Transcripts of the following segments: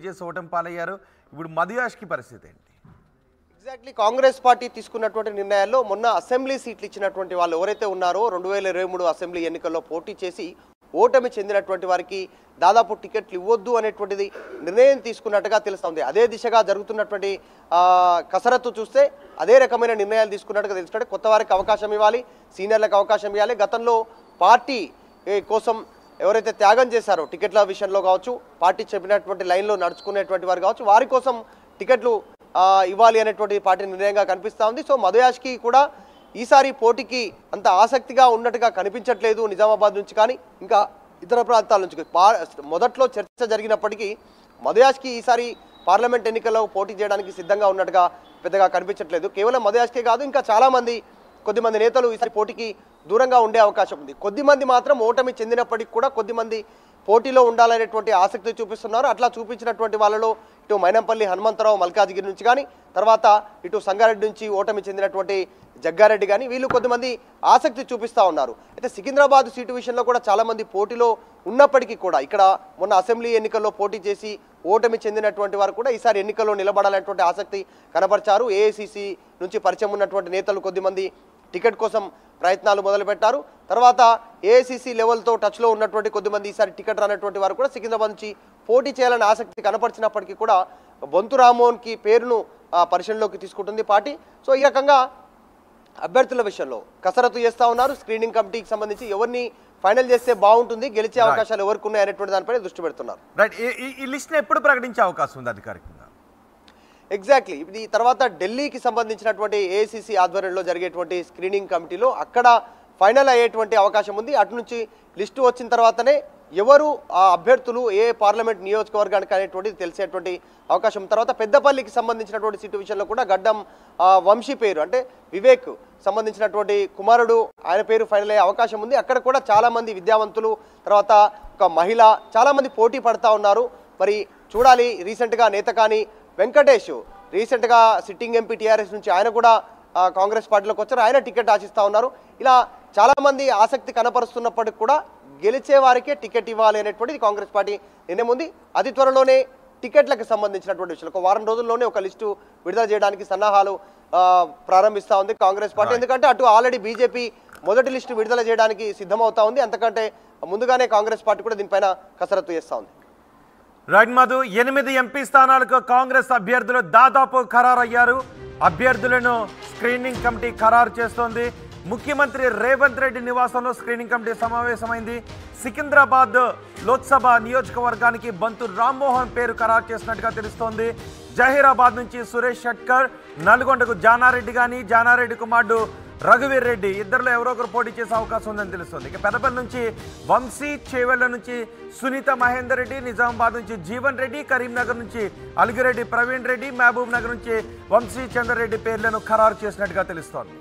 చేసి ఓటమి పాలయ్యారు. ఇప్పుడు మధుయాష్కి పరిస్థితి ఏంటి? ఎగ్జాక్ట్లీ కాంగ్రెస్ పార్టీ తీసుకున్నటువంటి నిర్ణయాల్లో మొన్న అసెంబ్లీ సీట్లు ఇచ్చినటువంటి వాళ్ళు ఎవరైతే ఉన్నారో 2023 అసెంబ్లీ ఎన్నికల్లో పోటీ చేసి ఓటమి చెందినటువంటి వారికి దాదాపు టికెట్లు ఇవ్వద్దు అనేటువంటిది నిర్ణయం తీసుకున్నట్టుగా తెలుస్తుంది. అదే దిశగా జరుగుతున్నటువంటి కసరత్తు చూస్తే అదే రకమైన నిర్ణయాలు తీసుకున్నట్టుగా తెలుస్తుంటే కొత్త వారికి అవకాశం ఇవ్వాలి, సీనియర్లకు అవకాశం ఇవ్వాలి. గతంలో పార్టీ కోసం ఎవరైతే త్యాగం చేశారో టికెట్ల విషయంలో కావచ్చు, పార్టీ చెప్పినటువంటి లైన్లో నడుచుకునేటువంటి వారు కావచ్చు, వారి కోసం టికెట్లు ఇవ్వాలి అనేటువంటి పార్టీ నిర్ణయంగా కనిపిస్తూ ఉంది. సో మధుయాష్కి కూడా ఈసారి పోటీకి అంత ఆసక్తిగా ఉన్నట్టుగా కనిపించట్లేదు. నిజామాబాద్ నుంచి కానీ ఇంకా ఇతర ప్రాంతాల నుంచి మొదట్లో చర్చ జరిగినప్పటికీ మధుయాష్కి ఈసారి పార్లమెంట్ ఎన్నికల్లో పోటీ చేయడానికి సిద్ధంగా ఉన్నట్టుగా పెద్దగా కనిపించట్లేదు. కేవలం మధుయాష్కే కాదు, ఇంకా చాలామంది కొద్దిమంది నేతలు ఈసారి పోటీకి దూరంగా ఉండే అవకాశం ఉంది. కొద్దిమంది మాత్రం ఓటమి చెందినప్పటికీ కూడా కొద్దిమంది పోటీలో ఉండాలనేటువంటి ఆసక్తి చూపిస్తున్నారు. అట్లా చూపించినటువంటి వాళ్ళలో ఇటు మైనంపల్లి హనుమంతరావు మల్కాజ్గిరి నుంచి కానీ, తర్వాత ఇటు సంగారెడ్డి నుంచి ఓటమి చెందినటువంటి జగ్గారెడ్డి కానీ వీళ్ళు కొద్దిమంది ఆసక్తి చూపిస్తూ ఉన్నారు. అయితే సికింద్రాబాద్ సీటు విషయంలో కూడా చాలామంది పోటీలో ఉన్నప్పటికీ కూడా ఇక్కడ మొన్న అసెంబ్లీ ఎన్నికల్లో పోటీ చేసి ఓటమి చెందినటువంటి వారు కూడా ఈసారి ఎన్నికల్లో నిలబడాలనేటువంటి ఆసక్తి కనబరిచారు. ఏఐసిసి నుంచి పరిచయం ఉన్నటువంటి నేతలు కొద్దిమంది టికెట్ కోసం ప్రయత్నాలు మొదలుపెట్టారు. తర్వాత ఏఐసిసి లెవెల్తో టచ్లో ఉన్నటువంటి కొద్దిమంది ఈసారి టికెట్ రానటువంటి వారు కూడా సికింద్రాబాద్ నుంచి పోటీ చేయాలని ఆసక్తి కనపరిచినప్పటికీ కూడా బొంతు రామ్మోహన్కి పేరును పరిశీలనలోకి తీసుకుంటుంది పార్టీ. సో ఈ రకంగా అభ్యర్థుల విషయంలో కసరత్తు చేస్తూ ఉన్నారు. స్క్రీనింగ్ కమిటీకి సంబంధించి ఎవరిని ఫైనల్ చేస్తే బాగుంటుంది, గెలిచే అవకాశాలు ఎవరికి ఉన్నాయి అనేటువంటి దానిపై దృష్టి పెడుతున్నారు. రైట్, ఈ లిస్ట్ ఎప్పుడు ప్రకటించే అవకాశం ఉంది అధికారికంగా? ఎగ్జాక్ట్లీ ఇది తర్వాత ఢిల్లీకి సంబంధించినటువంటి ఏఐసిసి ఆధ్వర్యంలో జరిగేటువంటి స్క్రీనింగ్ కమిటీలో అక్కడ ఫైనల్ అయ్యేటువంటి అవకాశం ఉంది. అటు నుంచి లిస్టు వచ్చిన తర్వాతనే ఎవరు ఆ అభ్యర్థులు ఏ పార్లమెంట్ నియోజకవర్గానికి అనేటువంటిది తెలిసేటువంటి అవకాశం. తర్వాత పెద్దపల్లికి సంబంధించినటువంటి సీటు విషయంలో కూడా గడ్డం వంశీ పేరు అంటే వివేక్ సంబంధించినటువంటి కుమారుడు ఆయన పేరు ఫైనల్ అయ్యే అవకాశం ఉంది. అక్కడ కూడా చాలామంది విద్యావంతులు, తర్వాత ఒక మహిళ చాలామంది పోటీ పడతా ఉన్నారు. మరి చూడాలి. రీసెంట్గా నేతకాని వెంకటేష్ రీసెంట్గా సిట్టింగ్ ఎంపీ టీఆర్ఎస్ నుంచి ఆయన కూడా కాంగ్రెస్ పార్టీలోకి వచ్చారు. ఆయన టికెట్ ఆశిస్తూ ఉన్నారు. ఇలా చాలామంది ఆసక్తి కనపరుస్తున్నప్పటికీ కూడా గెలిచే వారికే టికెట్ ఇవ్వాలి అనేటువంటిది కాంగ్రెస్ పార్టీ నిర్ణయం ఉంది. అతి త్వరలోనే టికెట్లకు సంబంధించినటువంటి విషయాలు ఒక వారం రోజుల్లోనే ఒక లిస్టు విడుదల చేయడానికి సన్నాహాలు ప్రారంభిస్తూ ఉంది కాంగ్రెస్ పార్టీ. ఎందుకంటే అటు ఆల్రెడీ బీజేపీ మొదటి లిస్టు విడుదల చేయడానికి సిద్ధమవుతా ఉంది. అంతకంటే ముందుగానే కాంగ్రెస్ పార్టీ కూడా దీనిపైన కసరత్తు చేస్తూ ఉంది. రైట్ మధు, 8 ఎంపీ స్థానాలకు కాంగ్రెస్ అభ్యర్థులు దాదాపు ఖరారయ్యారు. అభ్యర్థులను స్క్రీనింగ్ కమిటీ ఖరారు చేస్తోంది. ముఖ్యమంత్రి రేవంత్ రెడ్డి నివాసంలో స్క్రీనింగ్ కమిటీ సమావేశమైంది. సికింద్రాబాద్ లోక్సభ నియోజకవర్గానికి బొంతు రామ్మోహన్ పేరు ఖరారు చేసినట్టుగా తెలుస్తోంది. జహీరాబాద్ నుంచి సురేష్ షట్కర్, నల్గొండకు జానారెడ్డి కానీ, జానారెడ్డి కుమారుడు రఘువీర్ రెడ్డి ఇద్దరిలో ఎవరో ఒకరు పోటీ చేసే అవకాశం ఉందని తెలుస్తుంది. ఇక పెద్దపల్లి నుంచి వంశీ, చేవెళ్ల నుంచి సునీత మహేందర్ రెడ్డి, నిజామాబాద్ నుంచి జీవన్ రెడ్డి, కరీంనగర్ నుంచి అలిగిరెడ్డి ప్రవీణ్ రెడ్డి, మహబూబ్ నగర్ నుంచి వంశీ చందర్ రెడ్డి పేర్లను ఖరారు చేసినట్టుగా తెలుస్తోంది.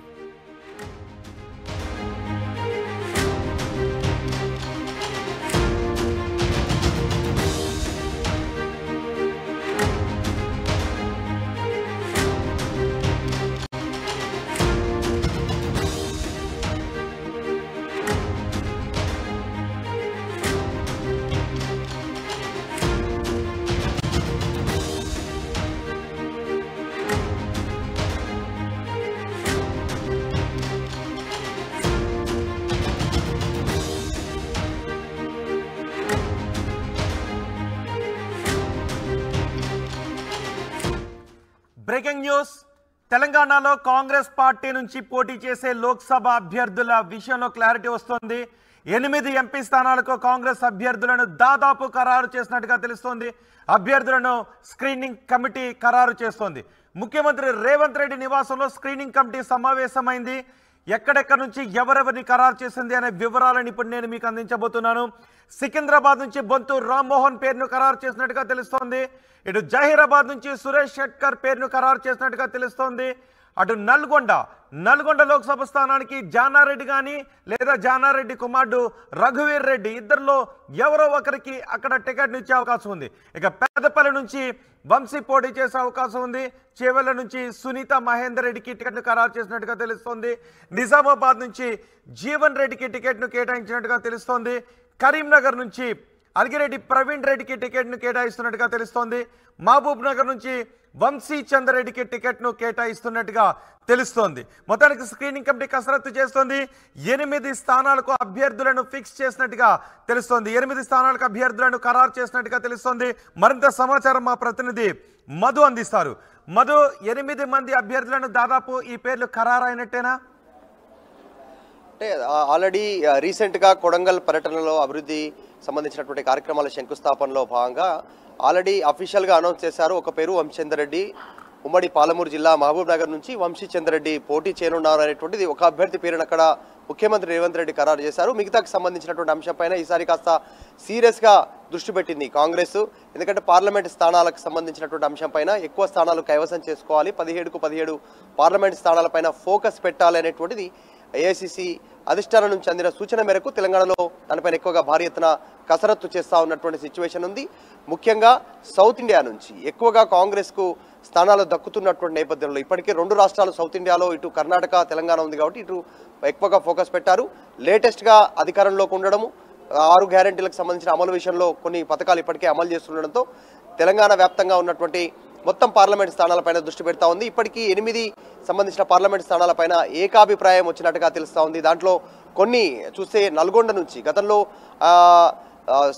బ్రేకింగ్ న్యూస్, తెలంగాణలో కాంగ్రెస్ పార్టీ నుంచి పోటీ చేసే లోక్సభ అభ్యర్థుల విషయంలో క్లారిటీ వస్తోంది. 8 ఎంపీ స్థానాలకు కాంగ్రెస్ అభ్యర్థులను దాదాపు ఖరారు చేసినట్టుగా తెలుస్తోంది. అభ్యర్థులను స్క్రీనింగ్ కమిటీ ఖరారు చేస్తోంది. ముఖ్యమంత్రి రేవంత్ రెడ్డి నివాసంలో స్క్రీనింగ్ కమిటీ సమావేశమైంది. ఎక్కడెక్కడి నుంచి ఎవరెవరిని ఖరారు చేసింది అనే వివరాలను ఇప్పుడు నేను మీకు అందించబోతున్నాను. సికింద్రాబాద్ నుంచి బొంతు రామ్మోహన్ పేరును ఖరారు చేసినట్టుగా తెలుస్తోంది. ఇటు జహీరాబాద్ నుంచి సురేష్ షట్కర్ పేరును ఖరారు చేసినట్టుగా తెలుస్తోంది. అటు నల్గొండ లోక్సభ స్థానానికి జానారెడ్డి కానీ లేదా జానారెడ్డి కుమారుడు రఘువీర్ రెడ్డి ఇద్దరిలో ఎవరో ఒకరికి అక్కడ టికెట్ ఇచ్చే అవకాశం ఉంది. ఇక పెద్దపల్లి నుంచి వంశీ పోటీ చేసే అవకాశం ఉంది. చేవెళ్ల నుంచి సునీత మహేందర్ రెడ్డికి టికెట్ను ఖరారు చేసినట్టుగా తెలుస్తోంది. నిజామాబాద్ నుంచి జీవన్ రెడ్డికి టికెట్ను కేటాయించినట్టుగా తెలుస్తోంది. కరీంనగర్ నుంచి అలిగిరెడ్డి ప్రవీణ్ రెడ్డికి టికెట్ను కేటాయిస్తున్నట్టుగా తెలుస్తోంది. మహబూబ్ నగర్ నుంచి వంశీ చంద్రరెడ్డికి టికెట్ను కేటాయిస్తున్నట్టుగా తెలుస్తోంది. మొత్తానికి స్క్రీనింగ్ కమిటీ కసరత్తు చేస్తోంది. 8 స్థానాలకు అభ్యర్థులను ఫిక్స్ చేసినట్టుగా తెలుస్తోంది. 8 స్థానాలకు అభ్యర్థులను ఖరారు చేసినట్టుగా తెలుస్తోంది. మరింత సమాచారం మా ప్రతినిధి మధు అందిస్తారు. మధు, 8 మంది అభ్యర్థులను దాదాపు ఈ పేర్లు ఖరారైనట్టేనా? అంటే ఆల్రెడీ రీసెంట్గా కొడంగల్ పర్యటనలో అభివృద్ధి సంబంధించినటువంటి కార్యక్రమాల శంకుస్థాపనలో భాగంగా ఆల్రెడీ అఫీషియల్గా అనౌన్స్ చేశారు. ఒక పేరు వంశీచంద్రరెడ్డి, ఉమ్మడి పాలమూరు జిల్లా మహబూబ్ నగర్ నుంచి వంశీచంద్రరెడ్డి పోటీ చేయనున్నారు అనేటువంటిది ఒక అభ్యర్థి పేరును అక్కడ ముఖ్యమంత్రి రేవంత్ రెడ్డి ఖరారు చేశారు. మిగతాకు సంబంధించినటువంటి అంశంపైన ఈసారి కాస్త సీరియస్గా దృష్టి పెట్టింది కాంగ్రెస్. ఎందుకంటే పార్లమెంట్ స్థానాలకు సంబంధించినటువంటి అంశంపైన ఎక్కువ స్థానాలు కైవసం చేసుకోవాలి, 17కు 17 పార్లమెంట్ స్థానాలపైన ఫోకస్ పెట్టాలి అనేటువంటిది ఏఐసిసి అధిష్టానం నుంచి అందిన సూచన మేరకు తెలంగాణలో దానిపైన ఎక్కువగా భారీ ఎత్తున కసరత్తు చేస్తూ ఉన్నటువంటి సిచ్యువేషన్ ఉంది. ముఖ్యంగా సౌత్ ఇండియా నుంచి ఎక్కువగా కాంగ్రెస్కు స్థానాలు దక్కుతున్నటువంటి నేపథ్యంలో ఇప్పటికే 2 రాష్ట్రాలు సౌత్ ఇండియాలో ఇటు కర్ణాటక తెలంగాణ ఉంది కాబట్టి ఇటు ఎక్కువగా ఫోకస్ పెట్టారు. లేటెస్ట్గా అధికారంలోకి ఉండడము, 6 గ్యారెంటీలకు సంబంధించిన అమలు విషయంలో కొన్ని పథకాలు ఇప్పటికే అమలు చేస్తుండడంతో తెలంగాణ వ్యాప్తంగా ఉన్నటువంటి మొత్తం పార్లమెంట్ స్థానాలపైన దృష్టి పెడతా ఉంది. ఇప్పటికీ 8 సంబంధించిన పార్లమెంట్ స్థానాలపైన ఏకాభిప్రాయం వచ్చినట్టుగా తెలుస్తూ ఉంది. దాంట్లో కొన్ని చూస్తే నల్గొండ నుంచి గతంలో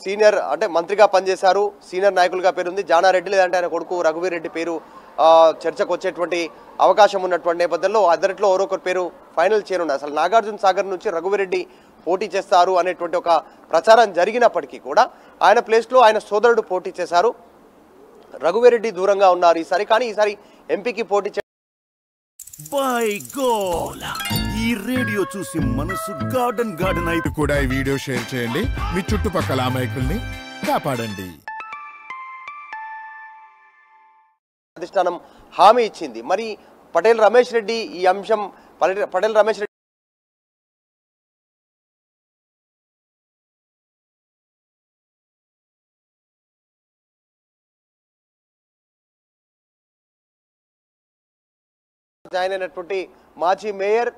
సీనియర్ అంటే మంత్రిగా పనిచేశారు, సీనియర్ నాయకులుగా పేరుంది జానారెడ్డి, లేదంటే ఆయన కొడుకు రఘువీర్ రెడ్డి పేరు చర్చకు వచ్చేటువంటి అవకాశం ఉన్నటువంటి నేపథ్యంలో అద్దరిలో ఒకరొకరు పేరు ఫైనల్ చేయనున్నారు. అసలు నాగార్జున సాగర్ నుంచి రఘువీర్ రెడ్డి పోటీ చేస్తారు అనేటువంటి ఒక ప్రచారం జరిగినప్పటికీ కూడా ఆయన ప్లేస్లో ఆయన సోదరుడు పోటీ చేశారు. రఘువీర్ రెడ్డి దూరంగా ఉన్నారు ఈసారి. కానీ ఈసారి ఎంపీకి పోటీ ఈ రేడియో చూసి మనసు గార్డెన్ అయితే కూడా ఈ వీడియో షేర్ చేయండి, మీ చుట్టుపక్కల అమాయకుల్ని కాపాడండి. అధిష్టానం హామీ ఇచ్చింది. మరి పటేల్ రమేష్ రెడ్డి ఈ అంశం పటేల్ రమేష్ రెడ్డి జాయిన్ అయినటువంటి మాజీ మేయర్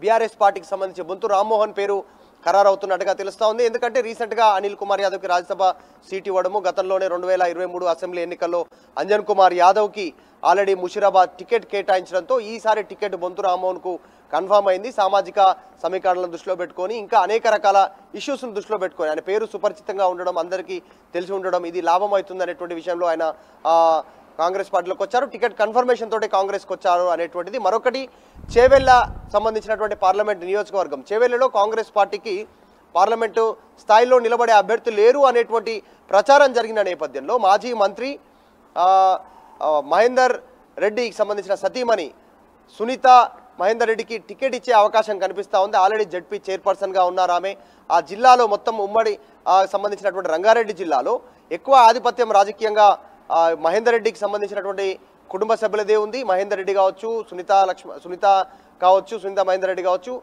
బీఆర్ఎస్ పార్టీకి సంబంధించి బొంతు రామ్మోహన్ పేరు ఖరారు అవుతున్నట్టుగా తెలుస్తూ ఉంది. ఎందుకంటే రీసెంట్గా అనిల్ కుమార్ యాదవ్కి రాజ్యసభ సీటు ఇవ్వడము, గతంలోనే 2023 అసెంబ్లీ ఎన్నికల్లో అంజన్ కుమార్ యాదవ్కి ఆల్రెడీ ముషిరాబాద్ టికెట్ కేటాయించడంతో ఈసారి టికెట్ బొంతు రామ్మోహన్కు కన్ఫామ్ అయింది. సామాజిక సమీకరణలను దృష్టిలో పెట్టుకొని ఇంకా అనేక రకాల ఇష్యూస్ను దృష్టిలో పెట్టుకొని ఆయన పేరు సుపరిచితంగా ఉండడం, అందరికీ తెలిసి ఉండడం, ఇది లాభం అవుతుంది అనేటువంటి విషయంలో ఆయన కాంగ్రెస్ పార్టీలోకి వచ్చారు. టికెట్ కన్ఫర్మేషన్ తోటే కాంగ్రెస్కి వచ్చారు అనేటువంటిది. మరొకటి చేవెళ్ళ సంబంధించినటువంటి పార్లమెంట్ నియోజకవర్గం, చేవెళ్ళలో కాంగ్రెస్ పార్టీకి పార్లమెంటు స్థాయిలో నిలబడే అభ్యర్థులు లేరు అనేటువంటి ప్రచారం జరిగిన నేపథ్యంలో మాజీ మంత్రి మహేందర్ రెడ్డికి సంబంధించిన సతీమణి సునీత మహేందర్ రెడ్డికి టికెట్ ఇచ్చే అవకాశం కనిపిస్తూ ఉంది. ఆల్రెడీ జడ్పీ చైర్పర్సన్గా ఉన్నారు ఆమె. ఆ జిల్లాలో మొత్తం ఉమ్మడి సంబంధించినటువంటి రంగారెడ్డి జిల్లాలో ఎక్కువ ఆధిపత్యం రాజకీయంగా మహేందర్ రెడ్డికి సంబంధించినటువంటి కుటుంబ సభ్యులదే ఉంది. మహేందర్ రెడ్డి కావచ్చు, సునీత కావచ్చు, సునీత మహేందర్ రెడ్డి కావచ్చు,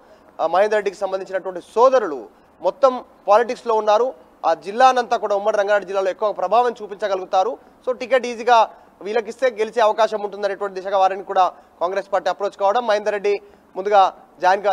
మహేందర్ రెడ్డికి సంబంధించినటువంటి సోదరులు మొత్తం పాలిటిక్స్లో ఉన్నారు. ఆ జిల్లానంతా కూడా ఉమ్మడి రంగారెడ్డి జిల్లాలో ఎక్కువ ప్రభావం చూపించగలుగుతారు. సో టికెట్ ఈజీగా వీళ్ళకిస్తే గెలిచే అవకాశం ఉంటుందనేటువంటి దిశగా వారిని కూడా కాంగ్రెస్ పార్టీ అప్రోచ్ కావడం, మహేందర్ రెడ్డి ముందుగా జాయిన్